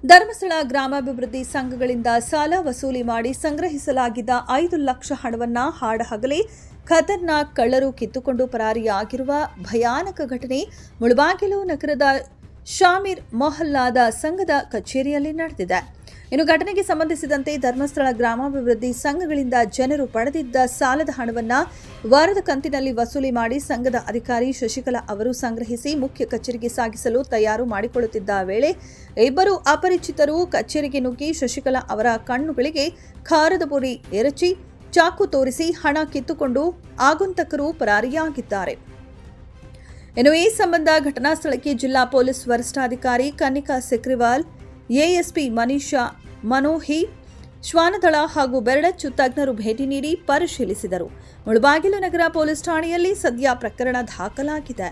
ಧರ್ಮಸ್ಥಳ ಗ್ರಾಮಾಭಿವೃದ್ಧಿ ಸಂಘಗಳಿಂದ ಸಾಲ ವಸೂಲಿ ಮಾಡಿ ಸಂಗ್ರಹಿಸಲಾಗಿದ್ದ 5 ಲಕ್ಷ ಹಣವನ್ನು ಹಾಡಹಗಲೇ ಖತರ್ನಾಕ್ ಕಳ್ಳರು ಕಿತ್ತುಕೊಂಡು ಪರಾರಿಯಾಗಿರುವ ಭಯಾನಕ ಘಟನೆ ಮುಳಬಾಗಿಲು ನಗರದ ಶಾಮೀರ್ ಮೊಹಲ್ಲಾದ ಸಂಘದ ಕಚೇರಿಯಲ್ಲಿ ನಡೆದಿದೆ. ಇನ್ನು ಘಟನೆಗೆ ಸಂಬಂಧಿಸಿದಂತೆ ಧರ್ಮಸ್ಥಳ ಗ್ರಾಮಾಭಿವೃದ್ಧಿ ಸಂಘಗಳಿಂದ ಜನರು ಪಡೆದಿದ್ದ ಸಾಲದ ಹಣವನ್ನು ವಾರದ ಕಂತಿನಲ್ಲಿ ವಸೂಲಿ ಮಾಡಿ ಸಂಘದ ಅಧಿಕಾರಿ ಶಶಿಕಲಾ ಅವರು ಸಂಗ್ರಹಿಸಿ ಮುಖ್ಯ ಕಚೇರಿಗೆ ಸಾಗಿಸಲು ತಯಾರು ಮಾಡಿಕೊಳ್ಳುತ್ತಿದ್ದ ವೇಳೆ ಇಬ್ಬರು ಅಪರಿಚಿತರು ಕಚೇರಿಗೆ ನುಗ್ಗಿ ಶಶಿಕಲಾ ಅವರ ಕಣ್ಣುಗಳಿಗೆ ಖಾರದ ಪುಡಿ ಎರಚಿ ಚಾಕು ತೋರಿಸಿ ಹಣ ಕಿತ್ತುಕೊಂಡು ಆಗುಂತಕರು ಪರಾರಿಯಾಗಿದ್ದಾರೆ. ಇನ್ನು ಈ ಸಂಬಂಧ ಘಟನಾ ಸ್ಥಳಕ್ಕೆ ಜಿಲ್ಲಾ ಪೊಲೀಸ್ ವರಿಷ್ಠಾಧಿಕಾರಿ ಕನ್ನಿಕಾ ಸಿಕ್ರಿವಾಲ್, ಎಎಸ್ಪಿ ಮನೀಷಾ ಮನೋಹಿ, ಶ್ವಾನದಳ ಹಾಗೂ ಬೆರಳಚ್ಚು ತಜ್ಞರು ಭೇಟಿ ನೀಡಿ ಪರಿಶೀಲಿಸಿದರು. ಮುಳಬಾಗಿಲು ನಗರ ಪೊಲೀಸ್ ಠಾಣೆಯಲ್ಲಿ ಸದ್ಯ ಪ್ರಕರಣ ದಾಖಲಾಗಿದೆ.